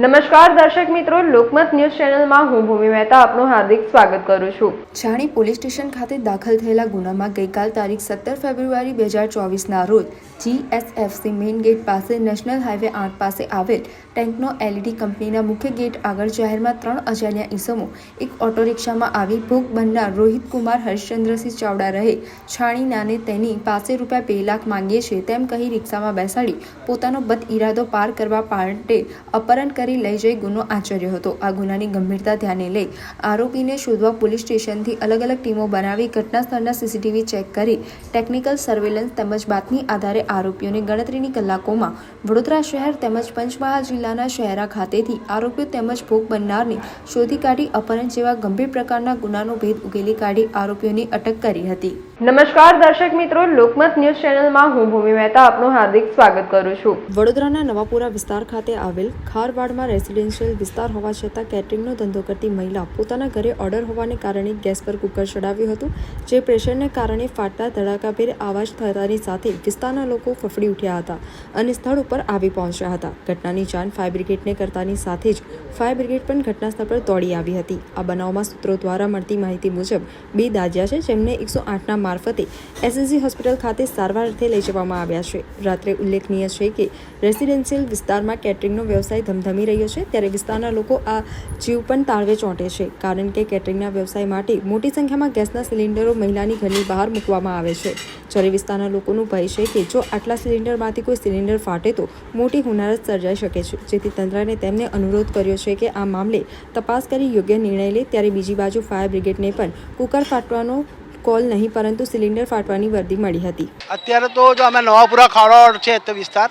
નમસ્કાર દર્શક મિત્રો, લોકમત ન્યૂઝ ચેનલમાં હું ભૂમિ મહેતા આપનું હાર્દિક સ્વાગત કરું છું। છાણી પોલીસ સ્ટેશન ખાતે દાખલ થયેલા ગુનામાં ગઈકાલ તારીખ 17 ફેબ્રુઆરી 2024ના રોજ GSFC મેઇન ગેટ પાસે નેશનલ હાઈવે 8 પાસે આવેલ ટેન્કનો LED કંપનીના મુખ્ય ગેટ આગળ જાહેરમાં 3 અજાણ્યા ઈસમો એક ઓટો રિક્ષામાં આવી ભોગ બનનાર રોહિત કુમાર હરિશ્ચંદ્રસિંહ ચાવડા રહે છાણી નાને તેની પાસે રૂપિયા 2 લાખ માંગીએ છે તેમ કહી રિક્ષામાં બેસાડી પોતાનો બદ ઇરાદો પાર કરવા માટે અપહરણ કરી લઈ જઈ ગુનો આચર્યો હતો। આ ગુનાની ગંભીરતા ધ્યાને લઈ આરોપીને શોધવા પોલીસ સ્ટેશનથી અલગ અલગ ટીમો બનાવી ઘટના સ્થળના CCTV ચેક કરી ટેકનિકલ સર્વેલન્સ તેમજ બાતમી આધારે આરોપીઓને ગણતરીની કલાકોમાં વડોદરા શહેર તેમજ પંચમહાલ જિલ્લાના શહેરા ખાતેથી આરોપીઓ તેમજ ભોગ બનનારને શોધી કાઢી અપહરણ જેવા ગંભીર પ્રકારના ગુનાનો ભેદ ઉકેલી કાઢી આરોપીઓની અટક કરી હતી। નમસ્કાર દર્શક મિત્રો, લોકમત ન્યૂઝ ચેનલમાં હું ભૂમિ મહેતા આપનું હાર્દિક સ્વાગત કરું છું। વડોદરાના નવાપુરા વિસ્તાર ખાતે આવેલ ખારવાડમાં રેસિડેન્શિયલ વિસ્તાર હોવા છતાં કેટરિંગનો ધંધો કરતી મહિલા પોતાના ઘરે ઓર્ડર હોવાને કારણે ગેસ પર કુકર ચડાવ્યું હતું, જે પ્રેશરને કારણે ફાટતા ધડાકાભેર અવાજ થતાની સાથે વિસ્તારના લોકો ફફડી ઉઠ્યા હતા અને સ્થળ ઉપર આવી પહોંચ્યા હતા। ઘટનાની જાણ ફાયર બ્રિગેડને કરતાની સાથે જ ફાયર બ્રિગેડ પણ ઘટના સ્થળ પર દોડી આવી હતી। આ બનાવમાં સૂત્રો દ્વારા મળતી માહિતી મુજબ 2 દાજ્યા છે, જેમને 108ના મારફતે SSG હોસ્પિટલ ખાતે સારવાર અર્થે લઈ જવામાં આવ્યા છે। રાત્રે ઉલ્લેખનીય છે કે રેસિડેન્શિયલ વિસ્તારમાં કેટરિંગનો વ્યવસાય ધમધમી રહ્યો છે, ત્યારે વિસ્તારના લોકો આ જીવ પણ તાળવે ચોંટે છે, કારણ કે કેટરિંગના વ્યવસાય માટે મોટી સંખ્યામાં ગેસના સિલિન્ડરો મહિલાની ઘરની બહાર મૂકવામાં આવે છે। જ્યારે વિસ્તારના લોકોનું ભય છે કે જો આટલા સિલિન્ડરમાંથી કોઈ સિલિન્ડર ફાટે તો મોટી હોનારત સર્જાઈ શકે છે, જેથી તંત્રને તેમને અનુરોધ કર્યો છે કે આ મામલે તપાસ કરી યોગ્ય નિર્ણય લે। ત્યારે બીજી બાજુ ફાયર બ્રિગેડને પણ કુકર ફાટવાનો કોલ નહીં પરંતુ સિલિન્ડર ફાટવાની વર્દી મળી હતી। અત્યારે તો જો અમે નવાપુરા ખારવાડ છે તે વિસ્તાર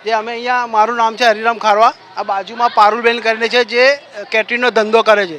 જે અમે અહીંયા, મારું નામ છે હરિરામ ખારવા, આ બાજુમાં પારુલબેન કરીને છે જે કેટરિંગનો ધંધો કરે છે,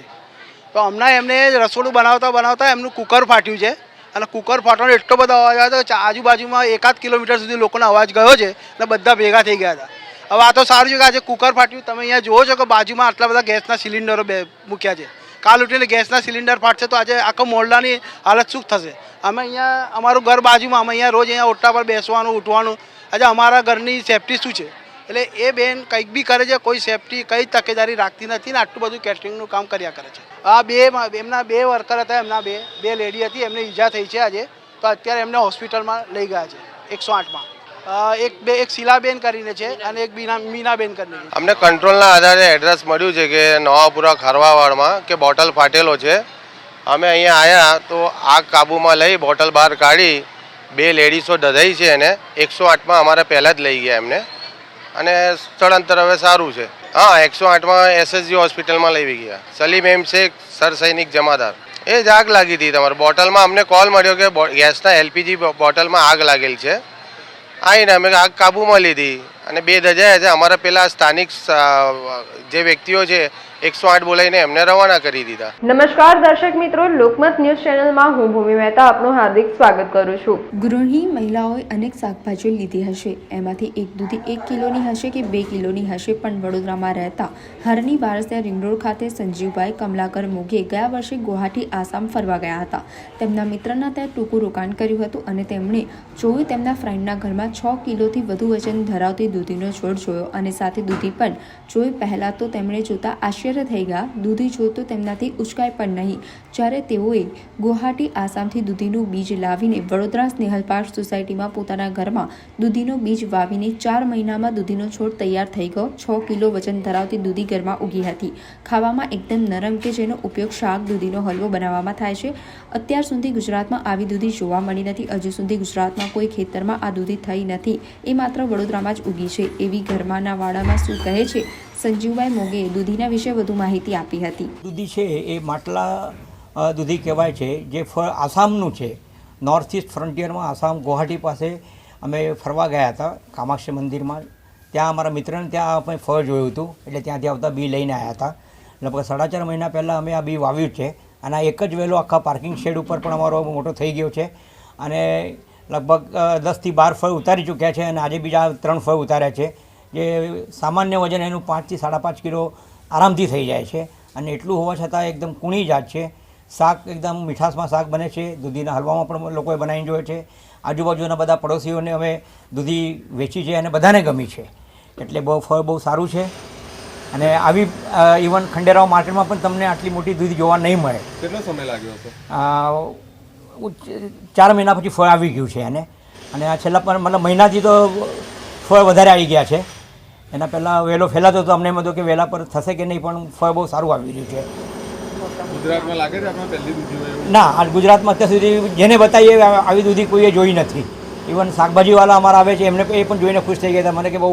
તો હમણાં એમને રસોડું બનાવતા એમનું કુકર ફાટ્યું છે અને કુકર ફાટવાનો એટલો બધો અવાજ આવ્યો તો આજુબાજુમાં 1-8 કિલોમીટર સુધી લોકોનો અવાજ ગયો છે અને બધા ભેગા થઈ ગયા હતા। હવે આ તો સારું છે કે આજે કુકર ફાટ્યું, તમે અહીંયા જુઓ છો કે બાજુમાં આટલા બધા ગેસના સિલિન્ડરો મૂક્યા છે। કાલ ઉઠીને ગેસના સિલિન્ડર ફાટશે તો આજે આખો મોહલ્લાની હાલત શું થશે? અમે અહીંયા, અમારું ઘર બાજુમાં, અમે અહીંયા રોજ અહીંયા ઓટલા પર બેસવાનું ઉઠવાનું, આજે અમારા ઘરની સેફટી શું છે? એટલે એ બેન કંઈક બી કરે છે, કોઈ સેફટી કઈ તકેદારી રાખતી નથી ને આટલું બધું કેટરિંગનું કામ કર્યા કરે છે। આ એમના 2 વર્કર હતા, એમના બે લેડી હતી, એમને ઈજા થઈ છે આજે, તો અત્યારે એમને હોસ્પિટલમાં લઈ ગયા છે 108માં। એક શીલાબેન કરીને છે અને એક મીનાબેન કરીને છે। અમને કંટ્રોલના આધારે એડ્રેસ મળ્યું છે કે નવાપુરા ખારવાવાડમાં કે બોટલ ફાટેલો છે। અમે અહીંયા આવ્યા તો આગ કાબૂમાં લઈ બોટલ બહાર કાઢી 2 લેડીઝો દધાઈ છે, એને 108માં અમારે પહેલાં જ લઈ ગયા એમને, અને સ્થળાંતર હવે સારું છે। હા, 108માં SSG હોસ્પિટલમાં લઈ ગયા। સલીમ એમ શેખ, સર સૈનિક જમાદાર, એ જ આગ લાગી હતી તમારા બોટલમાં। અમને કોલ મળ્યો કે ગેસના LPG બોટલમાં આગ લાગેલ છે। આવીને અમે આગ કાબૂમાં લીધી અને 2 દજાયા છે। અમારા પેલા સ્થાનિક જે વ્યક્તિઓ છે 108 બોલાવીને એમને રવાના કરી દીધા। નમસ્કાર દર્શક મિત્રો, લોકમત ન્યૂઝ ચેનલમાં હું ભૂમિ મહેતા આપનું હાર્દિક સ્વાગત કરું છું। ગૃહિણી મહિલાઓએ અનેક શાકભાજીઓ લીધી હશે, એમાંથી એક દૂધી 1 કિલોની હશે કે 2 કિલોની હશે, પણ વડોદરામાં રહેતા હરની બારસિયા રિંગ રોડ ખાતે સંજીવભાઈ કમલાકર મોઘે ગયા વર્ષે ગુવાહાટી આસામ ફરવા ગયા હતા। તેમના મિત્રના ત્યાં ટૂંકું રોકાણ કર્યું હતું અને તેમણે જોયું તેમના ફ્રેન્ડના ઘરમાં 6 કિલોથી વધુ વજન ધરાવતી દૂધીનો છોડ જોયો અને સાથે દૂધી પણ જોઈ। પહેલાં તો તેમણે જોતા આશ્ચર્ય થઈ ગયા, દૂધી જોઈ તો તેમનાથી ઉચકાય પણ નહીં। જ્યારે તેઓએ ગુવાહાટી આસામથી દૂધીનું બીજ લાવીને વડોદરા સ્નેહલ પાર્ક સોસાયટીમાં પોતાના ઘરમાં દૂધીનો બીજ વાવીને 4 મહિનામાં દૂધીનો છોડ તૈયાર થઈ ગયો। 6 કિલો વજન ધરાવતી દૂધી ઘરમાં ઉગી હતી, ખાવામાં એકદમ નરમ કે જેનો ઉપયોગ શાક, દૂધીનો હલવો બનાવવામાં થાય છે। અત્યાર સુધી ગુજરાતમાં આવી દૂધી જોવા મળી નથી। હજુ સુધી ગુજરાતમાં કોઈ ખેતરમાં આ દૂધી થઈ નથી, એ માત્ર વડોદરામાં જ ઉગી છે, એવી ઘરમાંના વાડામાં શું કહે છે સંજીવભાઈ મોગે દૂધીના વિશે વધુ માહિતી આપી હતી। દૂધી છે એ માટલા દૂધી કહેવાય છે, જે ફળ આસામનું છે। નોર્થ ઇસ્ટ ફ્રન્ટિયરમાં આસામ ગુવાહાટી પાસે અમે ફરવા ગયા હતા કામાક્ષી મંદિરમાં। ત્યાં અમારા મિત્રને ત્યાં અમે ફળ જોયું હતું, એટલે ત્યાંથી આવતા બી લઈને આવ્યા હતા। લગભગ 4.5 મહિના પહેલાં અમે આ બી વાવ્યું છે અને આ એક જ વેલો આખા પાર્કિંગ શેડ ઉપર પણ અમારો મોટો થઈ ગયો છે અને લગભગ 10 થી 12 ફળ ઉતારી ચૂક્યા છે અને આજે બીજા 3 ફળ ઉતાર્યા છે, જે સામાન્ય વજન એનું 5 થી 5.5 કિલો આરામથી થઈ જાય છે અને એટલું હોવા છતાં એકદમ કૂણી જાત છે। શાક એકદમ મીઠાશમાં શાક બને છે, દૂધીના હલવામાં પણ લોકોએ બનાવીને જોયો છે। આજુબાજુના બધા પડોશીઓને અમે દૂધી વેચી છે અને બધાને ગમી છે, એટલે ફળ બહુ સારું છે અને આવી ઇવન ખંડેરાવ માર્કેટમાં પણ તમને આટલી મોટી દૂધી જોવા નહીં મળે. કેટલો સમય લાગ્યો હતો? 4 મહિના પછી ફળ આવી ગયું છે અને આ છેલ્લા પણ મતલબ મહિનાથી તો ફળ વધારે આવી ગયા છે. એના પહેલાં વહેલો ફેલાતો તો અમને એમ હતું કે વહેલા પર થશે કે નહીં, પણ ફળ બહુ સારું આવી રહ્યું છે. ગુજરાતમાં લાગે છે આપણે પહેલી દૂધી હોય એવું? ના, આ ગુજરાતમાં અત્યાર સુધી જેને બતાવીએ આવી દૂધી કોઈએ જોઈ નથી. ઇવન શાકભાજીવાળા અમારા આવે છે એમને એ પણ જોઈને ખુશ થઈ ગયા હતા મને કે બહુ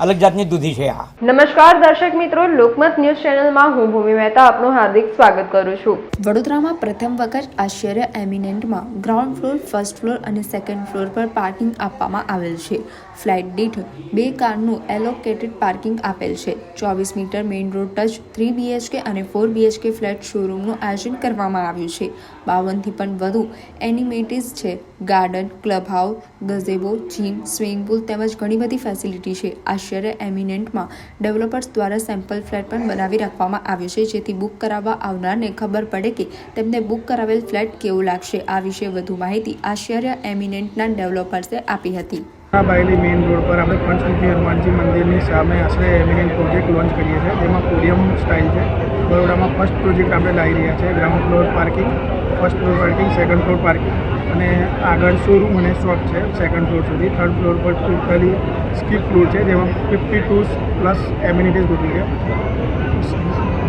અલગ જાતની દૂધી છે આ. નમસ્કાર દર્શક મિત્રો, લોકમત ન્યૂઝ ચેનલમાં હું ભૂમિ મહેતા આપનું હાર્દિક સ્વાગત કરું છું. વડોદરામાં પ્રથમ વખત આશ્ચર્ય એમિનેન્ટમાં ગ્રાઉન્ડ ફ્લોર, ફર્સ્ટ ફ્લોર અને સેકન્ડ ફ્લોર પર પાર્કિંગ આપવામાં આવેલ છે. ફ્લેટ દીઠ 2 કારનું એલોકેટેડ પાર્કિંગ આપેલ છે. 24 meter main road touch 3 BHK અને 4 BHK ફ્લેટ શોરૂમનું આયોજન કરવામાં આવ્યું છે. 52થી પણ વધુ એનિમેટીઝ છે. Garden, club house, ગઝેબો, gym, swimming pool તેમજ ઘણી બધી ફેસિલિટી છે. આશ્ચર્ય એમિનેન્ટમાં ડેવલપર્સ દ્વારા સેમ્પલ ફ્લેટ પણ બનાવી રાખવામાં આવ્યો છે, જેથી બુક કરાવવા આવનારને ખબર પડે કે તેમને બુક કરાવેલ ફ્લેટ કેવું લાગશે. આ વિશે વધુ માહિતી આશ્ચર્ય એમિનેન્ટના ડેવલપર્સે આપી હતી. બાયલી મેઇન રોડ પર આપણે પંચમુખી હનુમાનજી મંદિરની સામે આશરે એમિનેન્ટ પ્રોજેક્ટ લોન્ચ કરીએ છીએ, જેમાં પોડિયમ સ્ટાઇલ છે. બરોડામાં ફર્સ્ટ પ્રોજેક્ટ આપણે લાવી રહ્યા છે. Ground floor parking, first floor parking, second floor parking અને આગળ શોરૂમ અને શોપ છે સેકન્ડ ફ્લોર સુધી. થર્ડ ફ્લોર પર ટોટલી સ્કીપ ફ્લોર છે, જેમાં 52 પ્લસ એમ્યુનિટીઝ બધી છે.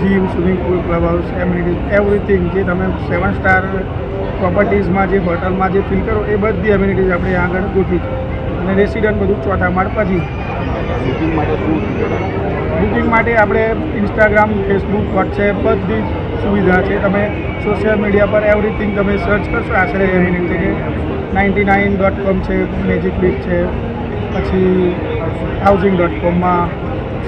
Gym, swimming pool, club house, amenities, everything જે તમે 7 સ્ટાર પ્રોપર્ટીઝમાં જે હોટલમાં જે ફીલ કરો એ બધી એમ્યુનિટીઝ આપણે આગળ ગોઠવી છે. અને રેસિડન્ટ બધું ચોથા માળ પછી. બુકિંગ માટે આપણે ઇન્સ્ટાગ્રામ, ફેસબુક, વોટ્સએપ બધી સુવિધા છે. તમે સોશિયલ મીડિયા પર એવરીથિંગ તમે સર્ચ કરશો આશરે એમિનેન્ટ છે. 99.com છે, મેજિક બીટ છે, પછી housing.com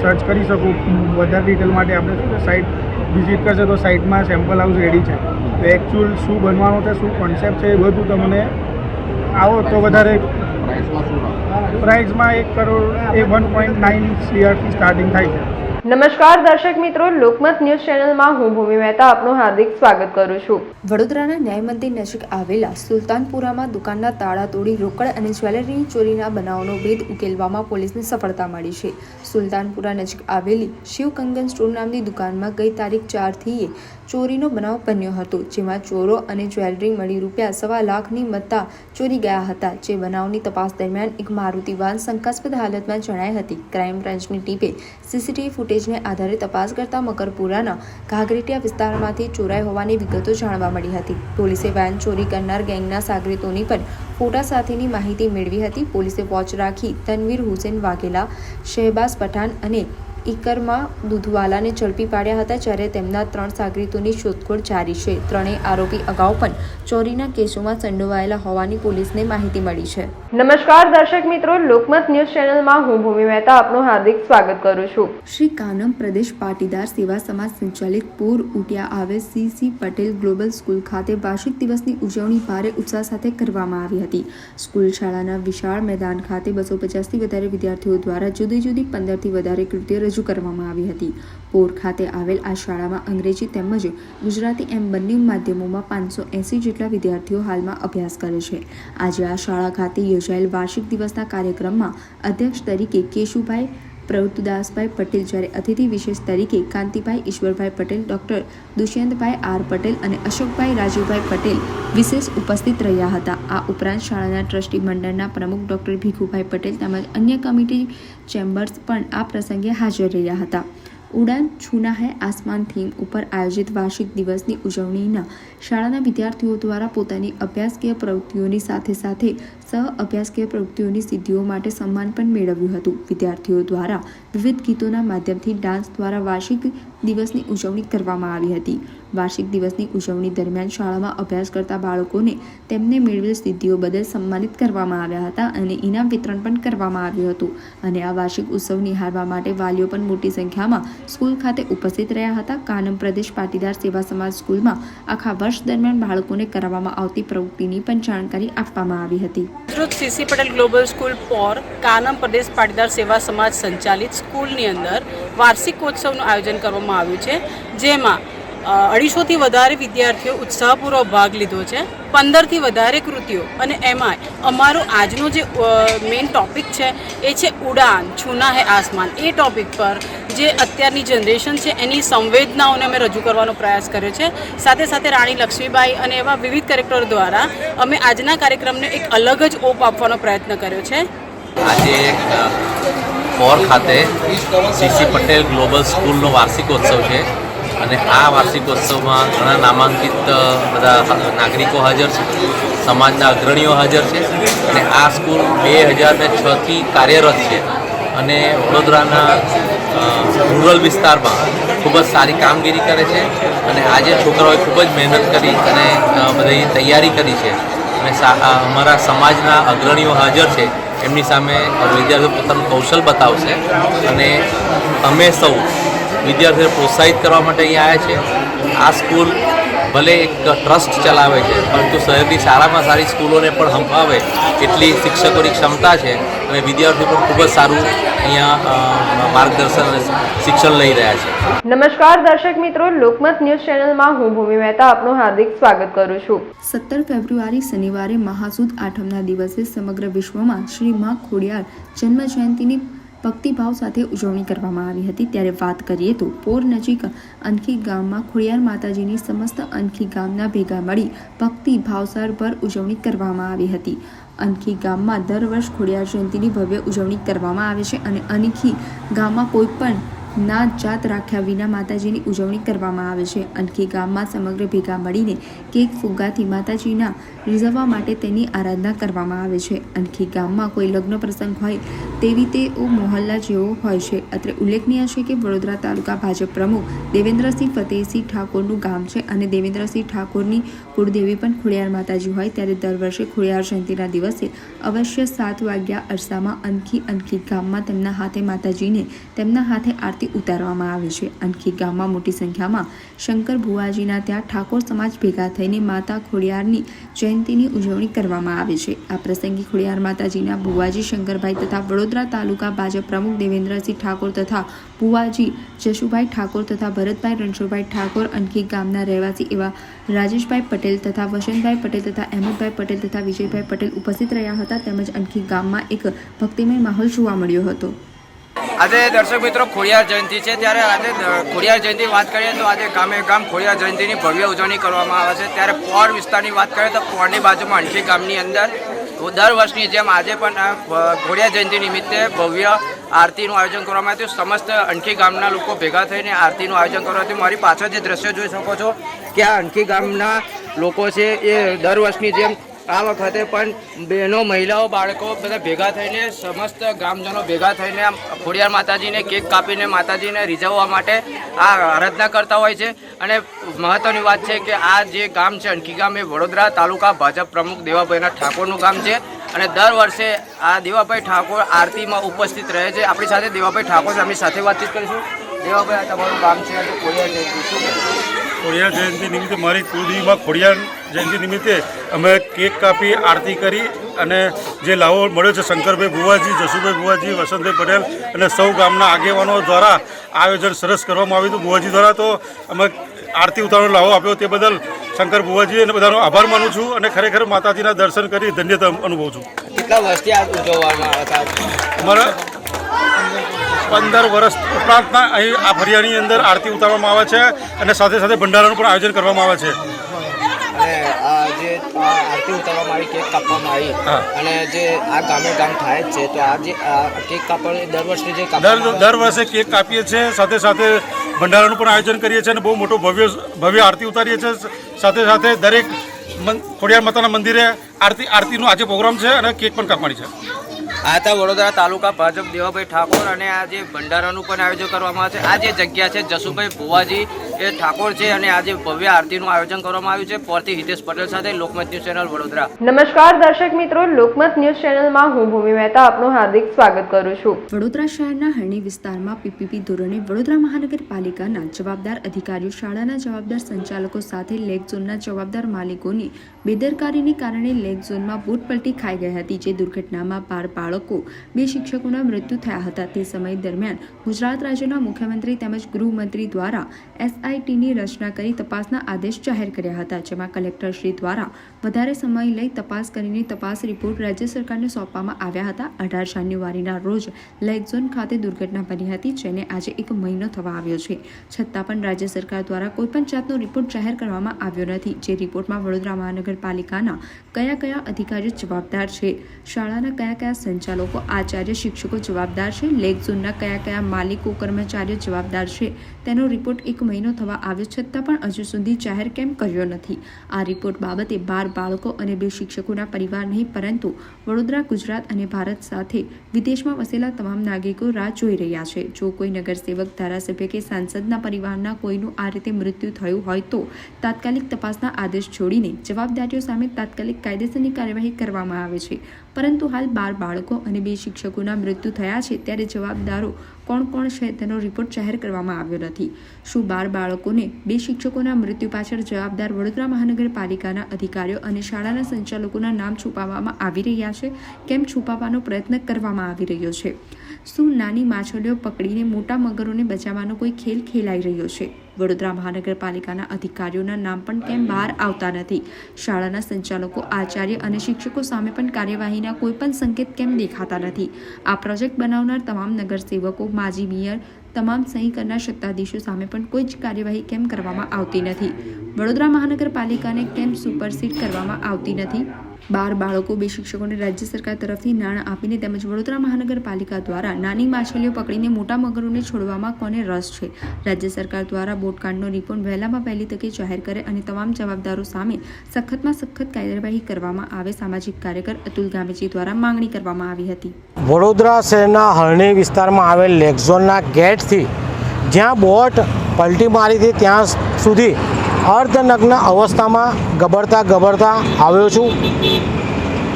સર્ચ કરી શકો. વધારે ડિટેલ માટે આપણે શું છે સાઇટ વિઝિટ કરશે તો સાઇટમાં સેમ્પલ હાઉસ રેડી છે. તો એકચ્યુઅલ શું બનવાનું છે, શું કોન્સેપ્ટ છે એ બધું તમને આવો તો વધારે પ્રાઇઝમાં 1 કરોડ એ 1.9 CRથી સ્ટાર્ટિંગ થાય છે. નમસ્કાર દર્શક મિત્રો, લોકમત ન્યૂઝ ચેનલમાં હું ભૂમિ મહેતા આપનું હાર્દિક સ્વાગત કરું છું. વડોદરાના ન્યાય મંદિર નજીક આવેલા સુલતાનપુરામાં દુકાનના તાળા તોડી રોકડ અને જ્વેલરીની ચોરીના બનાવનો ભેદ ઉકેલવામાં પોલીસને સફળતા મળી છે. સુલતાનપુરા નજીક આવેલી શિવ કંગન સ્ટોર નામની દુકાનમાં ગઈ તારીખ 4થી ચોરીનો બનાવ બન્યો હતો, જેમાં ચોરો અને જ્વેલરી મળી ₹1.25 લાખની મત્તા ચોરી ગયા હતા. જે બનાવની તપાસ દરમિયાન એક મારુતિ વાન શંકાસ્પદ હાલતમાં જણાઈ હતી. ક્રાઇમ બ્રાન્ચની ટીમે સીસીટીવી ફૂટેજને આધારે તપાસ કરતા મકરપુરાના ઘાઘરેટિયા વિસ્તારમાંથી ચોરાઈ હોવાની વિગતો જાણવા મળી હતી. પોલીસે વાન ચોરી કરનાર ગેંગના સાગરીતોની પણ ફોટા સાથેની માહિતી મેળવી હતી. પોલીસે વોચ રાખી તનવીર હુસેન વાઘેલા, શહેબાઝ પઠાણ અને ઇકરમા દૂધવાલાને ઝડપી પાડ્યા હતા, જ્યારે તેમના 3 સાગરીતોની શોધખોળ જારી છે. ત્રણેય આરોપી અગાઉ પણ ચોરીના કેસોમાં સંડોવાયેલા હોવાની પોલીસને માહિતી મળી છે. નમસ્કાર દર્શક મિત્રો, લોકમત ન્યૂઝ ચેનલમાં હું ભૂમિ મહેતા આપનું હાર્દિક સ્વાગત કરું છું. શ્રી કાનમ પ્રદેશ પાટીદાર સેવા સમાજ સંચાલિત પૂર ઉટિયા આવેલ CC પટેલ ગ્લોબલ સ્કૂલ ખાતે વાર્ષિક દિવસની ઉજવણી ભારે ઉત્સાહ સાથે કરવામાં આવી હતી. સ્કૂલ શાળાના વિશાળ મેદાન ખાતે 250થી વધારે વિદ્યાર્થીઓ દ્વારા જુદી જુદી 15થી વધારે કૃતિઓ રજૂ કરવામાં આવી હતી. પોર ખાતે આવેલ આ શાળામાં અંગ્રેજી તેમજ ગુજરાતી એમ બંને માધ્યમોમાં 580 જેટલા વિદ્યાર્થીઓ હાલમાં અભ્યાસ કરે છે. આજે આ શાળા ખાતે યોજાયેલ વાર્ષિક દિવસના કાર્યક્રમમાં અધ્યક્ષ તરીકે કેશુભાઈ પ્રવૃત્તિદાસભાઈ પટેલ, જ્યારે અતિથિ વિશેષ તરીકે કાંતિભાઈ ઈશ્વરભાઈ પટેલ, ડૉક્ટર દુષ્યંતભાઈ R પટેલ અને અશોકભાઈ રાજીવભાઈ પટેલ વિશેષ ઉપસ્થિત રહ્યા હતા. આ ઉપરાંત શાળાના ટ્રસ્ટી મંડળના પ્રમુખ ડૉક્ટર ભીખુભાઈ પટેલ તેમજ અન્ય કમિટી ચેમ્બર્સ પણ આ પ્રસંગે હાજર રહ્યા હતા. ઉડાન છૂના હૈ આસમાન થીમ ઉપર આયોજિત વાર્ષિક દિવસની ઉજવણીના શાળાના વિદ્યાર્થીઓ દ્વારા પોતાની અભ્યાસકીય પ્રવૃત્તિઓની સાથે સાથે સહ અભ્યાસકીય પ્રવૃત્તિઓની સિદ્ધિઓ માટે સન્માન પણ મેળવ્યું હતું. વિદ્યાર્થીઓ દ્વારા વિવિધ ગીતોના માધ્યમથી ડાન્સ દ્વારા વાર્ષિક દિવસની ઉજવણી કરવામાં આવી હતી. વાર્ષિક દિવસની ઉજવણી દરમિયાન શાળામાં અભ્યાસ કરતા બાળકોને તેમને મેળવેલ સિદ્ધિઓ બદલ સન્માનિત કરવામાં આવ્યા હતા અને ઇનામ વિતરણ પણ કરવામાં આવ્યું હતું. અને આ વાર્ષિક ઉત્સવ નિહાળવા માટે વાલીઓ પણ મોટી સંખ્યામાં સ્કૂલ ખાતે ઉપસ્થિત રહ્યા હતા. કાનમ પ્રદેશ પાટીદાર સેવા સમાજ સ્કૂલમાં આખા વર્ષ દરમિયાન બાળકોને કરાવવામાં આવતી પ્રવૃત્તિની પણ જાણકારી આપવામાં આવી હતી. CC પટેલ ગ્લોબલ સ્કૂલ પોર કાનમ પ્રદેશ પાટીદાર સેવા સમાજ સંચાલિત સ્કૂલની અંદર વાર્ષિકોત્સવનું આયોજન કરવામાં આવ્યું છે, જેમાં 250થી વધારે વિદ્યાર્થીઓ ઉત્સાહપૂર્વક ભાગ લીધો છે. 15થી વધારે કૃતિઓ, અને એમાંય અમારો આજનો જે મેઇન ટૉપિક છે એ છે ઉડાન છૂના હે આસમાન. એ ટૉપિક પર જે અત્યારની જનરેશન છે એની સંવેદનાઓને અમે રજૂ કરવાનો પ્રયાસ કર્યો છે. સાથે સાથે રાણી લક્ષ્મીબાઈ અને એવા વિવિધ કેરેક્ટર દ્વારા અમે આજના કાર્યક્રમને એક અલગ જ ઓપ આપવાનો પ્રયત્ન કર્યો છે. આજે પોર ખાતે સીસી પટેલ ગ્લોબલ સ્કૂલનો વાર્ષિકોત્સવ છે અને આ વાર્ષિકોત્સવમાં ઘણા નામાંકિત બધા નાગરિકો હાજર છે, સમાજના અગ્રણીઓ હાજર છે અને આ સ્કૂલ 2006થી કાર્યરત છે અને વડોદરાના રૂરલ વિસ્તારમાં ખૂબ જ સારી કામગીરી કરે છે અને આજે છોકરાઓએ ખૂબ જ મહેનત કરી અને બધી તૈયારી કરી છે અને અમારા સમાજના અગ્રણીઓ હાજર છે. એમની સામે વિદ્યાર્થીઓ પોતાનું કૌશલ બતાવશે અને અમે સૌ વિદ્યાર્થીઓને પ્રોત્સાહિત કરવા માટે અહીંયા આવ્યા છે. આ સ્કૂલ ભલે એક ટ્રસ્ટ ચલાવે છે પરંતુ શહેરની સારામાં સારી સ્કૂલોને પણ હંપાવે એટલી શિક્ષકોની ક્ષમતા છે અને વિદ્યાર્થીઓ પણ ખૂબ જ સારું અહીંયા માર્ગદર્શન અને શિક્ષણ લઈ રહ્યા છે. નમસ્કાર દર્શક મિત્રો, લોકમત ન્યૂઝ ચેનલમાં હું ભૂમિ મહેતા આપનું હાર્દિક સ્વાગત કરું છું. 17 ફેબ્રુઆરી શનિવારે મહાસુદ આઠમના દિવસે સમગ્ર વિશ્વમાં શ્રી મા ખોડિયાર જન્મ જયંતિની ભક્તિભાવ સાથે ઉજવણી કરવામાં આવી હતી. ત્યારે વાત કરીએ તો પોર નજીક અનખી ગામમાં ખોડિયાર માતાજીની સમસ્ત અનખી ગામના ભેગા મળી ભક્તિભાવસર પર ઉજવણી કરવામાં આવી હતી. અનખી ગામમાં દર વર્ષ ખોડિયાર જયંતિની ભવ્ય ઉજવણી કરવામાં આવે છે અને અનખી ગામમાં કોઈ પણ નાત જાત રાખ્યા વિના માતાજીની ઉજવણી કરવામાં આવે છે. અનખી ગામમાં સમગ્ર ભેગા મળીને કેક ફુગ્ગાથી માતાજીના રીઝવવા માટે તેની આરાધના કરવામાં આવે છે. અનખી ગામમાં કોઈ લગ્ન પ્રસંગ હોય તેવી તેઓ મોહલ્લા જેવો હોય છે. અત્રે ઉલ્લેખનીય છે કે વડોદરા તાલુકા ભાજપ પ્રમુખ દેવેન્દ્રસિંહ ફતેહસિંહ ઠાકોરનું ગામ છે અને દેવેન્દ્રસિંહ ઠાકોરની કુળદેવી પણ ખોડિયાર માતાજી હોય. ત્યારે દર વર્ષે ખોડિયાર જયંતિના દિવસે અવશ્ય 7 વાગ્યા અરસામાં અનખી ગામમાં તેમના હાથે માતાજીને તેમના હાથે આરતી ઉતારવામાં આવે છે. અનખી ગામમાં મોટી સંખ્યામાં શંકર ભુવાજીના ત્યાં ઠાકોર સમાજ ભેગા થઈને માતા ખોડિયારની જયંતિની ઉજવણી કરવામાં આવે છે. આ પ્રસંગે ખોડિયાર માતાજીના ભુવાજી શંકરભાઈ તથા વડોદરા તાલુકા ભાજપ પ્રમુખ દેવેન્દ્રસિંહ ઠાકોર તથા ભુવાજી જશુભાઈ ઠાકોર તથા ભરતભાઈ રણછોડભાઈ ઠાકોર, અનખી ગામના રહેવાસી એવા રાજેશભાઈ પટેલ તથા વસંતભાઈ પટેલ તથા અહેમદભાઈ પટેલ તથા વિજયભાઈ પટેલ ઉપસ્થિત રહ્યા હતા. તેમજ અનખી ગામમાં એક ભક્તિમય માહોલ જોવા મળ્યો હતો. આજે દર્શક મિત્રો ખોડિયાર જયંતિ છે, ત્યારે આજે ખોડિયાર જયંતિ વાત કરીએ તો આજે ગામે ગામ ખોડિયાર જયંતિની ભવ્ય ઉજવણી કરવામાં આવે છે. ત્યારે પોર વિસ્તારની વાત કરીએ તો પોરની બાજુમાં અનખી ગામની અંદર દર વર્ષની જેમ આજે પણ ખોડિયાર જયંતિ નિમિત્તે ભવ્ય આરતીનું આયોજન કરવામાં આવ્યું. સમસ્ત અનખી ગામના લોકો ભેગા થઈને આરતીનું આયોજન કરવામાં આવ્યું. મારી પાછળ જે દ્રશ્ય જોઈ શકો છો કે આ અનખી ગામના લોકો છે એ દર વર્ષની જેમ આ વખતે પણ બહેનો, મહિલાઓ, બાળકો બધા ભેગા થઈને સમસ્ત ગ્રામજનો ભેગા થઈને ખોડિયાર માતાજીને કેક કાપીને માતાજીને રીઝવવા માટે આ આરાધના કરતા હોય છે. અને મહત્ત્વની વાત છે કે આ જે ગામ છે અનખી ગામ એ વડોદરા તાલુકા ભાજપ પ્રમુખ દેવાભાઈના ઠાકોરનું ગામ છે અને દર વર્ષે આ દેવાભાઈ ઠાકોર આરતીમાં ઉપસ્થિત રહે છે. આપણી સાથે દેવાભાઈ ઠાકોર છે, એમની સાથે વાતચીત કરીશું. દેવાભાઈ, આ તમારું ગામ છે આજે ખોડિયાર જયંતિ શું? ખોડિયાર જયંતિ નિમિત્તે મારી કુળદેવીમાં ખોડિયાર જયંતિ નિમિત્તે અમે કેક કાપી આરતી કરી અને જે લાવો મળ્યો છે શંકરભાઈ ભુવાજી, જશુભાઈ ભુવાજી, વસંતભાઈ પટેલ અને સૌ ગામના આગેવાનો દ્વારા આયોજન સરસ કરવામાં આવ્યું હતું. ભુવાજી દ્વારા તો અમે આરતી ઉતારવાનો લાવો આપ્યો તે બદલ શંકર ભુવાજી અને બધાનો આભાર માનું છું અને ખરેખર માતાજીના દર્શન કરી ધન્યતા અનુભવું છું. કેટલા વર્ષથી આ ઉજવવામાં આવે છે? અમારા 15 વર્ષ ઉપરાંતના અહીં આ ફરિયાની અંદર આરતી ઉતારવામાં આવે છે અને સાથે સાથે ભંડારાનું પણ આયોજન કરવામાં આવે છે. અને આ જે આરતી ઉતારવામાં આવી, કેક કાપવામાં આવી અને જે આ ગામે ગામ થાય જ છે, તો આ જે કેક કાપવાની દર વર્ષની જે દર વર્ષે કેક કાપીએ છીએ, સાથે સાથે ભંડારાનું પણ આયોજન કરીએ છીએ અને બહુ મોટો ભવ્ય આરતી ઉતારીએ છીએ. સાથે સાથે દરેક ખોડિયાર માતાના મંદિરે આરતીનો આજે પ્રોગ્રામ છે અને કેક પણ કાપવાની છે. આ હતા વડોદરા તાલુકા ભાજપ દેવાભાઈ ઠાકોર અને આ જે ભંડારાનું પણ આયોજન કરવામાં આવે છે. આ જે જગ્યા છે જશુભાઈ ભુવાજી એ ઠાકોર છે અને આજે ભવ્ય આરતીનું આયોજન કરવામાં આવ્યું છે. પોરથી હિતેશ પટેલ સાથે લોકમત ન્યૂઝ ચેનલ વડોદરા. નમસ્કાર દર્શક મિત્રો, લોકમત ન્યૂઝ ચેનલમાં હું ભૂમિ મહેતા આપનું હાર્દિક સ્વાગત કરું છું. વડોદરા શહેરના હરણી વિસ્તારમાં પીપીપી ધોરણે વડોદરા મહાનગરપાલિકાના જવાબદાર અધિકારીઓ, શાળાના જવાબદાર સંચાલકો સાથે લેગ ઝોનના જવાબદાર માલિકોની બેદરકારીને કારણે લેગ ઝોનમાં બૂટ પલટી ખાઈ ગઈ હતી, જે દુર્ઘટનામાં 12 બાળકો 2 શિક્ષકોના મૃત્યુ થયા હતા તે સમય દરમિયાન ગુજરાત રાજ્યના મુખ્યમંત્રી તેમજ ગૃહમંત્રી દ્વારા SITની રચના કરી તપાસના આદેશ જાહેર કર્યા હતા, જેમાં કલેક્ટરશ્રી દ્વારા વધારે સમય લઈ તપાસ કરીને તપાસ રિપોર્ટ રાજ્ય સરકારને સોંપવામાં આવ્યા હતા. 18 જાન્યુઆરીના રોજ લેક ઝોન ખાતે દુર્ઘટના બની હતી, જેને આજે 1 મહિનો થવા આવ્યો છે. છતાં પણ રાજ્ય સરકાર દ્વારા કોઈપણ જાતનો રિપોર્ટ જાહેર કરવામાં આવ્યો નથી. જે રિપોર્ટમાં વડોદરા મહાનગરપાલિકાના કયા અધિકારીઓ જવાબદાર છે, શાળાના કયા સંચાલકો, આચાર્ય, શિક્ષકો જવાબદાર છે, લેક ઝોનના કયા માલિકો, કર્મચારીઓ જવાબદાર છે, તેનો રિપોર્ટ 1 મહિનો થવા આવ્યો છતાં પણ હજુ સુધી જાહેર કેમ કર્યો નથી. આ રિપોર્ટ બાબતે 12 બાળકો અને 2 શિક્ષકોના પરિવાર નહીં, પરંતુ વડોદરા, ગુજરાત અને ભારત સાથે વિદેશમાં વસેલા તમામ નાગરિકો રાહ જોઈ રહ્યા છે. જો કોઈ નગરસેવક, ધારાસભ્ય કે સાંસદના પરિવારના કોઈનું આ રીતે મૃત્યુ થયું હોય તો તાત્કાલિક તપાસના આદેશ છોડીને જવાબદારીઓ સામે તાત્કાલિક કાયદેસરની કાર્યવાહી કરવામાં આવે છે. પરંતુ હાલ 12 બાળકો અને 2 શિક્ષકોના મૃત્યુ થયા છે, ત્યારે જવાબદારો કોણ છે તેનો રિપોર્ટ જાહેર કરવામાં આવ્યો નથી. શું 12 બાળકોને 2 શિક્ષકોના મૃત્યુ પાછળ જવાબદાર વડોદરા મહાનગરપાલિકાના અધિકારીઓ અને શાળાના સંચાલકોના નામ છુપાવવામાં આવી રહ્યા છે? કેમ છુપાવવાનો પ્રયત્ન કરવામાં આવી રહ્યો છે? શું નાની માછલીઓ પકડીને મોટા મગરોને બચાવવાનો કોઈ ખેલ ખેલાઈ રહ્યો છે? વડોદરા મહાનગરપાલિકાના અધિકારીઓના નામ પણ કેમ બહાર આવતા નથી? શાળાના સંચાલકો, આચાર્ય અને શિક્ષકો સામે પણ કાર્યવાહીના કોઈ પણ સંકેત કેમ દેખાતા નથી? આ પ્રોજેક્ટ બનાવનાર તમામ નગરસેવકો, માજી મેયર, તમામ સહી કરનાર સત્તાધીશો સામે પણ કોઈ જ કાર્યવાહી કેમ કરવામાં આવતી નથી? વડોદરા મહાનગરપાલિકાને કેમ સુપરસીડ કરવામાં આવતી નથી? 12 બાળકો, 2 શિક્ષકોને રાજ્ય સરકાર તરફથી નાણાં આપીને તેમજ વડોદરા મહાનગરપાલિકા દ્વારા નાની માછલીઓ પકડીને મોટા મગરોને છોડવામાં કોને રસ છે? રાજ્ય સરકાર દ્વારા બોટકાંડનો રિપોર્ટ વહેલામાં વહેલી તકે જાહેર કરે અને તમામ જવાબદારો સામે સખતમાં સખત કાર્યવાહી કરવામાં આવે. સામાજિક કાર્યકર અતુલ ગામેજી દ્વારા માંગણી કરવામાં આવી હતી. વડોદરા શહેરના હરણી વિસ્તારમાં આવેલ લેક ઝોનના ગેટથી જ્યાં બોટ પલટી મારી હતી ત્યાં સુધી અર્ધનગ્ન અવસ્થામાં ગબડતા આવ્યો છું.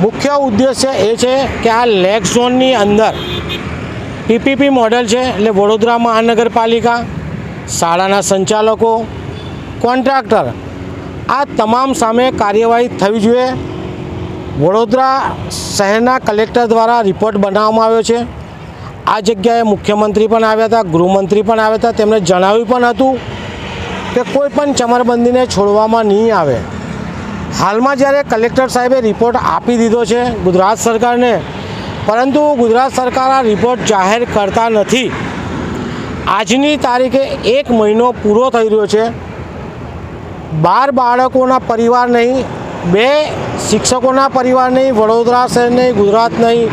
મુખ્ય ઉદ્દેશ્ય એ છે કે આ લેક ઝોનની અંદર PPP મોડેલ છે, એટલે વડોદરા મહાનગરપાલિકા, શાળાના સંચાલકો, કોન્ટ્રાક્ટર આ તમામ સામે કાર્યવાહી થવી જોઈએ. વડોદરા શહેરના કલેક્ટર દ્વારા રિપોર્ટ બનાવવામાં આવ્યો છે. આ જગ્યાએ મુખ્યમંત્રી પણ આવ્યા હતા, ગૃહમંત્રી પણ આવ્યા હતા. તેમણે જણાવ્યું પણ હતું કે કોઈ પણ ચમરબંધીને છોડવામાં નહીં આવે. હાલમાં જ્યારે કલેક્ટર સાહેબે રિપોર્ટ આપી દીધો છે ગુજરાત સરકારને, પરંતુ ગુજરાત સરકાર આ રિપોર્ટ જાહેર કરતા નથી. આજની તારીખે 1 મહિનો પૂરો થઈ રહ્યો છે. 12 બાળકોના પરિવાર નહીં, 2 શિક્ષકોના પરિવાર નહીં, વડોદરા શહેર નહીં, ગુજરાત નહીં,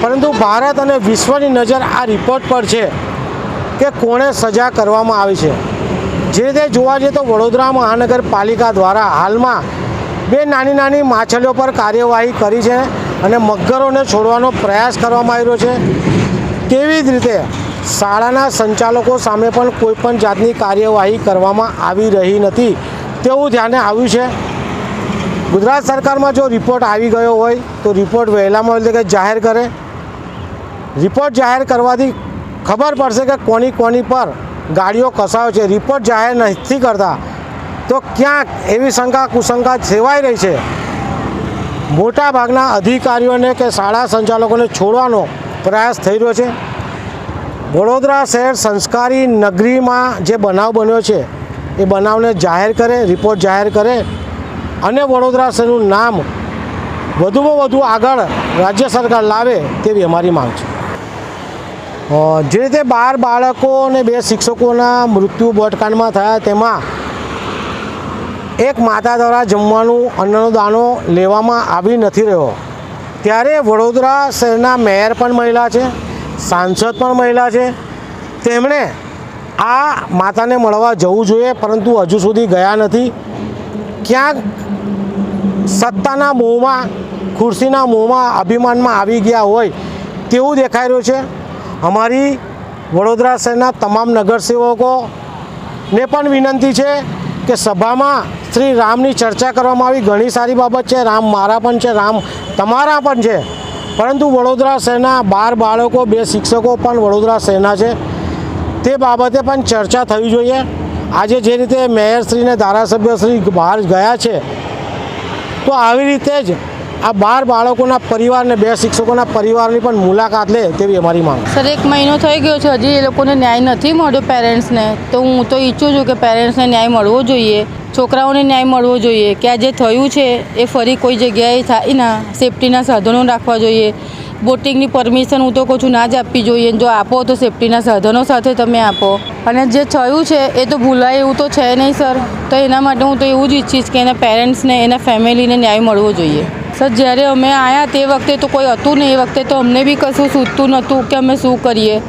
પરંતુ ભારત અને વિશ્વની નજર આ રિપોર્ટ પર છે કે કોણે સજા કરવામાં આવી છે. જે રીતે જોવા જઈએ તો વડોદરા મહાનગરપાલિકા દ્વારા હાલમાં 2 નાની માછલીઓ પર કાર્યવાહી કરી છે અને મગરોને છોડવાનો પ્રયાસ કરવામાં આવી રહ્યો છે. તેવી જ રીતે શાળાના સંચાલકો સામે પણ કોઈપણ જાતની કાર્યવાહી કરવામાં આવી રહી નથી તેવું ધ્યાને આવ્યું છે. ગુજરાત સરકારમાં જો રિપોર્ટ આવી ગયો હોય તો રિપોર્ટ વહેલામાં વહેલી તકે જાહેર કરે. રિપોર્ટ જાહેર કરવાથી ખબર પડશે કે કોની પર ગાડીઓ કસાયો છે. રિપોર્ટ જાહેર નથી કરતા તો ક્યાંક એવી શંકા કુશંકા સેવાઈ રહી છે. મોટા ભાગના અધિકારીઓને કે શાળા સંચાલકોને છોડવાનો પ્રયાસ થઈ રહ્યો છે. વડોદરા શહેર સંસ્કારી નગરીમાં જે બનાવ બન્યો છે એ બનાવને જાહેર કરે, રિપોર્ટ જાહેર કરે અને વડોદરા શહેરનું નામ વધુમાં વધુ આગળ રાજ્ય સરકાર લાવે તેવી અમારી માંગ છે. જે રીતે 12 બાળકો અને 2 શિક્ષકોના મૃત્યુ બોટકાંડમાં થયા, તેમાં એક માતા દ્વારા જમવાનું અન્નનો દાણો લેવામાં આવી નથી રહ્યો. ત્યારે વડોદરા શહેરના મેયર પણ મહિલા છે, સાંસદ પણ મહિલા છે. તેમણે આ માતાને મળવા જવું જોઈએ, પરંતુ હજુ સુધી ગયા નથી. ક્યાંક સત્તાના મોહમાં, ખુરશીના મોહમાં, અભિમાનમાં આવી ગયા હોય તેવું દેખાઈ રહ્યું છે. અમારી વડોદરા શહેરના તમામ નગરસેવકોને પણ વિનંતી છે કે સભામાં શ્રી રામની ચર્ચા કરવામાં આવી. ઘણી સારી બાબત છે. રામ મારા પણ છે, રામ તમારા પણ છે, પરંતુ વડોદરા શહેરના 12 બાળકો, 2 શિક્ષકો પણ વડોદરા શહેરના છે. તે બાબતે પણ ચર્ચા થવી જોઈએ. આજે જે રીતે મેયરશ્રી અને ધારાસભ્યશ્રી બહાર ગયા છે, તો આવી રીતે જ આ 12 બાળકોના પરિવારને 2 શિક્ષકોના પરિવારની પણ મુલાકાત લે તેવી અમારી માંગ. સર 1 મહિનો થઈ ગયો છે, હજી એ લોકોને ન્યાય નથી મળ્યો પેરેન્ટ્સને. તો હું તો ઈચ્છું છું કે પેરેન્ટ્સને ન્યાય મળવો જોઈએ, છોકરાઓને ન્યાય મળવો જોઈએ કે આ જે થયું છે એ ફરી કોઈ જગ્યાએ થાય ના. સેફટીના સાધનો રાખવા જોઈએ. બોટિંગની પરમિશન હું તો કહું છું ના જ આપવી જોઈએ. જો આપો તો સેફટીના સાધનો સાથે તમે આપો. અને જે થયું છે એ તો ભૂલાય એવું તો છે નહીં સર. તો એના માટે હું તો એવું જ ઈચ્છીશ કે એના પેરેન્ટ્સને, એના ફેમિલીને ન્યાય મળવો જોઈએ. સર જ્યારે અમે આવ્યા તે વખતે તો કોઈ હતું નહીં. એ વખતે તો અમને બી કશું સૂચતું નહોતું કે અમે શું કરીએ.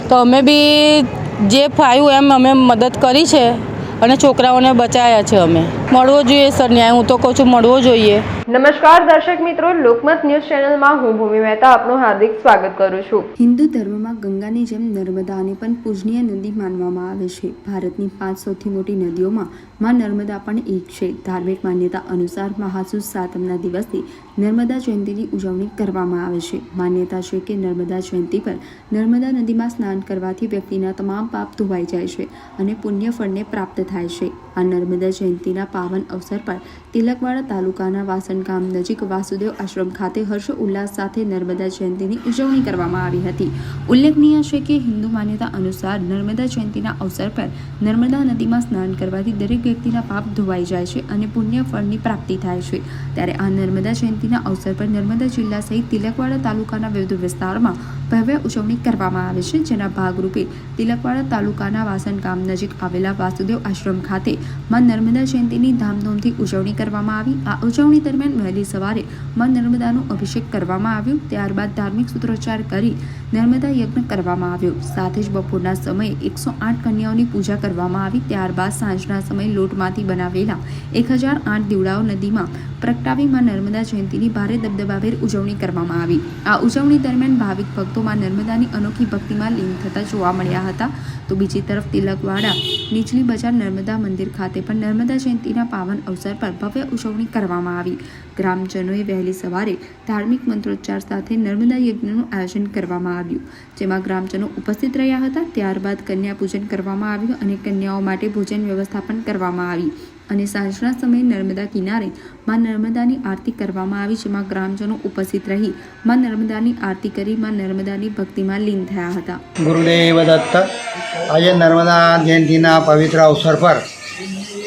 તો અમે બી જે ફાયું એમ અમે મદદ કરી છે અને છોકરાઓને બચાવ્યા છે. અમે મળવો જોઈએ સર ન્યાય, હું તો કહું છું મળવો જોઈએ. નમસ્કાર દર્શક મિત્રો, લોકમત ન્યૂઝ ચેનલમાં હું ભૂમિ મહેતા આપનું હાર્દિક સ્વાગત કરું છું. હિન્દુ ધર્મમાં ગંગાની જેમ નર્મદાને પણ પૂજનીય નદી માનવામાં આવે છે. ભારતની 5 સૌથી મોટી નદીઓમાં માં નર્મદા પણ એક છે. ધાર્મિક માન્યતા અનુસાર મહાસુદ સાતમના દિવસથી નર્મદા જયંતિની ઉજવણી કરવામાં આવે છે. માન્યતા છે કે નર્મદા જયંતિ પર નર્મદા નદીમાં સ્નાન કરવાથી વ્યક્તિના તમામ પાપ ધોવાઈ જાય છે અને પુણ્ય ફળને પ્રાપ્ત થાય છે. આ નર્મદા જયંતિના પાવન અવસર પર તિલકવાડા તાલુકાના વાસણ ગામ નજીક વાસુદેવ આશ્રમ ખાતે હર્ષ ઉલ્લાસ સાથે નર્મદા જયંતિની ઉજવણી કરવામાં આવી હતી. ઉલ્લેખનીય છે કે હિન્દુ માન્યતા અનુસાર નર્મદા જયંતિના અવસર પર નર્મદા નદીમાં સ્નાન કરવાથી દરેક વ્યક્તિના પાપ ધોવાઈ જાય છે અને પુણ્ય ફળની પ્રાપ્તિ થાય છે. ત્યારે આ નર્મદા જયંતિના અવસર પર નર્મદા જિલ્લા સહિત તિલકવાડા તાલુકાના વિવિધ વિસ્તારોમાં ભવ્ય ઉજવણી કરવામાં આવે છે. જેના ભાગરૂપે તિલકવાડા તાલુકાના વાસણ ગામ નજીક આવેલા વાસુદેવ આશ્રમ ખાતે માં નર્મદા જયંતિની ધામધૂમથી ઉજવણી કરવામાં આવી. આ ઉજવણી દરમિયાન વહેલી સવારે માં નર્મદાનો અભિષેક કરવામાં આવ્યો. ત્યારબાદ ધાર્મિક સૂત્રોચ્ચાર કરી નર્મદા યજ્ઞ કરવામાં આવ્યો. સાથે જ બપોરના સમયે 108 કન્યાઓની પૂજા કરવામાં આવી. ત્યારબાદ સાંજના સમયે લોટમાંથી બનાવેલા 1008 દીવડાઓ નદીમાં પ્રગટાવી માં નર્મદા જયંતિની ભારે દબદબાભેર ઉજવણી કરવામાં આવી. આ ઉજવણી દરમિયાન ભાવિક ભક્તો માં નર્મદાની અનોખી ભક્તિમાં લીન થતા જોવા મળ્યા હતા. તો બીજી તરફ તિલકવાડા નીચલી બજાર નર્મદા મંદિર ખાતે પણ નર્મદા જયંતિના પાવન અવસર પર ભવ્ય ઉજવણી કરવામાં આવી. ગ્રામજનોએ વહેલી સવારે ધાર્મિક મંત્રોચ્ચાર સાથે નર્મદા યજ્ઞનું આયોજન કરવામાં આવ્યું, જેમાં ગ્રામજનો ઉપસ્થિત રહ્યા હતા. ત્યારબાદ કન્યા પૂજન કરવામાં આવ્યું અને કન્યાઓ માટે ભોજન વ્યવસ્થા પણ કરવામાં આવી અને સાંજના સમયે નર્મદા કિનારે માં નર્મદાની આરતી કરવામાં આવી, જેમાં ગ્રામજનો ઉપસ્થિત રહી માં નર્મદાની આરતી કરી માં નર્મદાની ભક્તિમાં લીન થયા હતા. ગુરુદેવ દત્ત. આજે નર્મદા જયંતિના પવિત્ર અવસર પર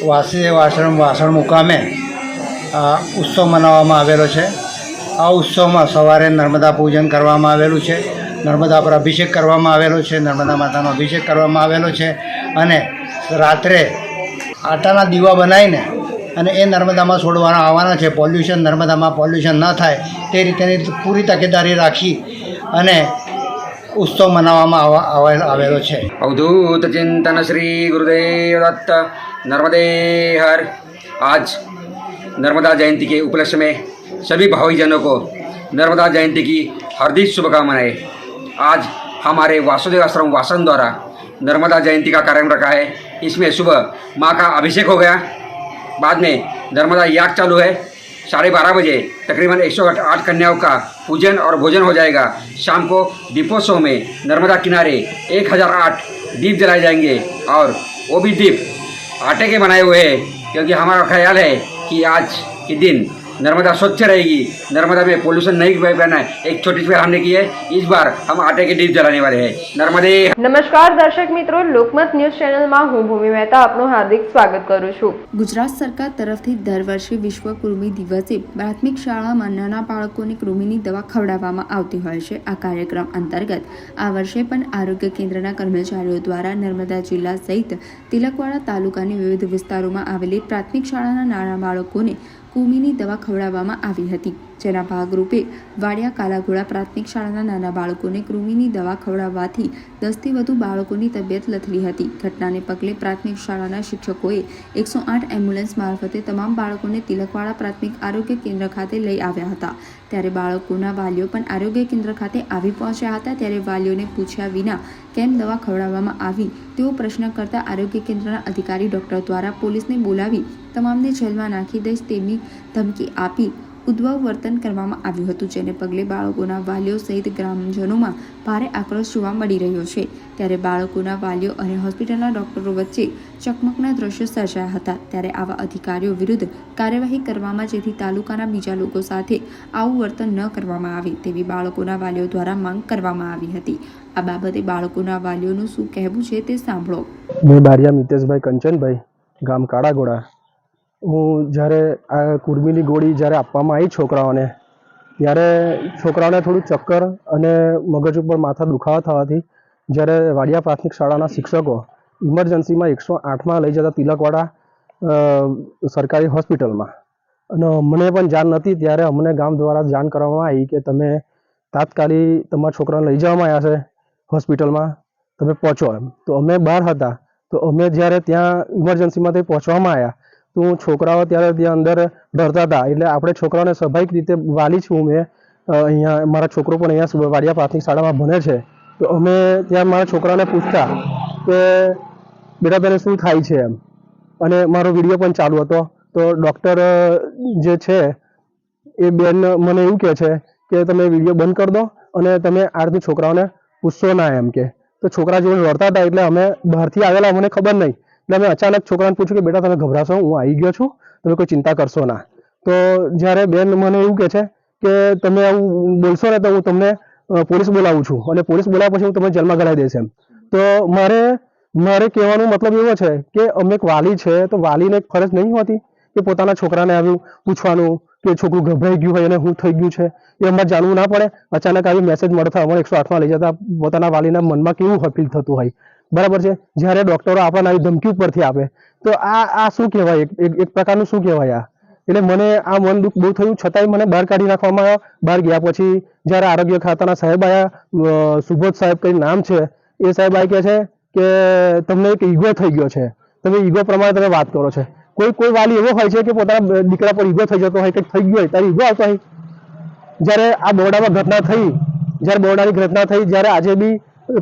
વાસુદેવ આશ્રમ વાસણ મુકામે ઉત્સવ મનાવવામાં આવેલો છે. આ ઉત્સવમાં સવારે નર્મદા પૂજન કરવામાં આવેલું છે, નર્મદા પર અભિષેક કરવામાં આવેલો છે, નર્મદા માતાનો અભિષેક કરવામાં આવેલો છે અને રાત્રે આટાના દીવા બનાવીને અને એ નર્મદામાં છોડવાના આવવાના છે. પોલ્યુશન નર્મદામાં પોલ્યુશન ન થાય તે રીતેની પૂરી તકેદારી રાખી અને उत्सव मनावવામાં આવેલો છે. अवधूत चिंतन श्री गुरुदेव दत्त नर्मदे हर. आज नर्मदा जयंती के उपलक्ष्य में सभी भाईजनों को नर्मदा जयंती की हार्दिक शुभकामनाएं. आज हमारे वासुदेव आश्रम वासन द्वारा नर्मदा जयंती का कार्यक्रम रखा है. इसमें सुबह माँ का अभिषेक हो गया, बाद में नर्मदा याग चालू है. 12:30 बजे तकरीबन 108 कन्याओं का पूजन और भोजन हो जाएगा. शाम को दीपोत्सव में नर्मदा किनारे 1008 दीप जलाए जाएंगे और वो भी दीप आटे के बनाए हुए हैं, क्योंकि हमारा ख्याल है कि आज के दिन नर्मदा स्वच्छ रहेगी, नर्मदा में पोल्यूशन नहीं बना है. एक छोटी सी हमने की है, इस बार हम आटे के दीप जलाने वाले हैं. नर्मदे. નમસ્કાર દર્શક મિત્રો, લોકમત ન્યૂઝ ચેનલમાં હું ભૂમિ મહેતા આપનું હાર્દિક સ્વાગત કરું છું. ગુજરાત સરકાર તરફથી દર વર્ષે વિશ્વ કૃમિ દિવસે પ્રાથમિક શાળામાં નાના બાળકોને કૃમિની દવા ખવડાવવામાં આવતી હોય છે. આ કાર્યક્રમ અંતર્ગત આ વર્ષે પણ આરોગ્ય કેન્દ્રના કર્મચારીઓ દ્વારા નર્મદા જિલ્લા સહિત તિલકવાડા તાલુકાની વિવિધ વિસ્તારોમાં આવેલી પ્રાથમિક શાળાના નાના બાળકોને કૃમિની દવા ખવડાવવામાં આવી હતી. જેના ભાગરૂપે વાડિયા કાલાઘોડા પ્રાથમિક શાળાના નાના બાળકોને કૃમિની દવા ખવડાવવાથી 10થી વધુ બાળકોની તબિયત લથડી હતી. ઘટનાને પગલે પ્રાથમિક શાળાના શિક્ષકોએ 108 એમ્બ્યુલન્સ મારફતે તમામ બાળકોને તિલકવાડા પ્રાથમિક આરોગ્ય કેન્દ્ર ખાતે લઈ આવ્યા હતા. ત્યારે બાળકોના વાલીઓ પણ આરોગ્ય કેન્દ્ર ખાતે આવી પહોંચ્યા હતા. ત્યારે વાલીઓને પૂછ્યા વિના કેમ દવા ખવડાવવામાં આવી તેવો પ્રશ્ન કરતા આરોગ્ય કેન્દ્રના અધિકારી ડોક્ટર દ્વારા પોલીસને બોલાવી તમામને જેલમાં નાખી દઈશ તેવી ધમકી આપી ઉદ્ધવ વર્તન કરવામાં આવ્યું હતું, જેને પગલે બાળકોના વાલીઓ સહિત ગ્રામજનોમાં ભારે આક્રોશ જોવા મળી રહ્યો છે. ત્યારે બાળકોના વાલીઓ અને હોસ્પિટલના ડોક્ટરો વચ્ચે ચકમકના દ્રશ્યો સર્જાયા હતા. ત્યારે આવા અધિકારીઓ વિરુદ્ધ કાર્યવાહી કરવામાં, જેથી તાલુકાના બીજા લોકો સાથે આવું વર્તન ન કરવામાં આવે તેવી બાળકોના વાલીઓ દ્વારા માંગ કરવામાં આવી હતી. આ બાબતે બાળકોના વાલીઓનું શું કહેવું છે તે સાંભળો. મેં બારિયા મિતેશભાઈ કંચનભાઈ, ગામ કાળાગોડા. હું જ્યારે આ કુર્મીની ગોળી જ્યારે આપવામાં આવી છોકરાઓને, ત્યારે છોકરાઓને થોડું ચક્કર અને મગજ ઉપર માથા દુખાવા થવાથી જ્યારે વાડિયા પ્રાથમિક શાળાના શિક્ષકો ઇમરજન્સીમાં 108માં લઈ જતા તિલકવાડા સરકારી હોસ્પિટલમાં, અને અમને પણ જાણ નહોતી. ત્યારે અમને ગામ દ્વારા જાણ કરવામાં આવી કે તમે તાત્કાલિક તમારા છોકરાને લઈ જવામાં આવ્યા છે હોસ્પિટલમાં, તમે પહોંચો એમ. તો અમે બહાર હતા, તો અમે જ્યારે ત્યાં ઇમરજન્સીમાંથી પહોંચવામાં આવ્યા તો છોકરાઓ ત્યારે ત્યાં અંદર ડરતા હતા. એટલે આપણે છોકરાઓને સ્વાભાવિક રીતે વાલી છું મેં, અહીંયા મારા છોકરો પણ અહીંયા વાડિયા પ્રાથમિક શાળામાં ભણે છે. તો અમે ત્યાં મારા છોકરાને પૂછતા કે બેટા તને શું થાય છે એમ, અને મારો વિડીયો પણ ચાલુ હતો. તો ડૉક્ટર જે છે એ બેન મને એવું કહે છે કે તમે વિડીયો બંધ કરી દો અને તમે આ રીતે છોકરાઓને પૂછશો ના એમ કે. તો છોકરા જોડે લડતા હતા એટલે અમે બહારથી આવેલા, મને ખબર નહીં, એટલે અમે અચાનક છોકરાને પૂછ્યું કે બેટા તમે ગભરાશો, હું આવી ગયો છું, તમે કોઈ ચિંતા કરશો ના. તો જ્યારે બેન મને એવું કહે છે કે તમે આવું બોલશો ને તો હું તમને પોલીસ બોલાવું છું, અને પોલીસ બોલાવ્યા પછી હું તમને જેલમાં ગળાવી દઈશ એમ. તો મારે કહેવાનો મતલબ એવો છે કે અમે એક વાલી છે, તો વાલીને એક ફરજ નહીં હોતી કે પોતાના છોકરાને આવ્યું પૂછવાનું કે છોકરું ગભરાઈ ગયું હોય અને શું થઈ ગયું છે એ અમારે જાણવું ના પડે. અચાનક આવી મેસેજ મળતા અમારે 108માં લઈ જતા પોતાના વાલીના મનમાં કેવું ફીલ થતું હોય, બરાબર છે. જ્યારે ડૉક્ટરો આપણને આવી ધમકી ઉપરથી આપે તો આ શું કહેવાય, એક પ્રકારનું શું કહેવાય આ. એટલે મને આ મન દુઃખ બહુ થયું, છતાંય મને બહાર કાઢી નાખવામાં આવ્યો. બહાર ગયા પછી જ્યારે આરોગ્ય ખાતાના સાહેબ આવ્યા, સુબોધ સાહેબ કંઈ નામ છે, એ સાહેબ આવી કહે છે કે તમને એક ઈગો થઈ ગયો છે, તમે ઈગો પ્રમાણે તમે વાત કરો છો. કોઈ વાલી એવો હોય છે કે પોતાના દીકરા પર ઈગો થઈ જતો હોય, કંઈક થઈ ગયું હોય ત્યારે ઈગો આવતો હોય. જ્યારે આ બોરડામાં ઘટના થઈ, જ્યારે બોરડાની ઘટના થઈ, જ્યારે આજે બી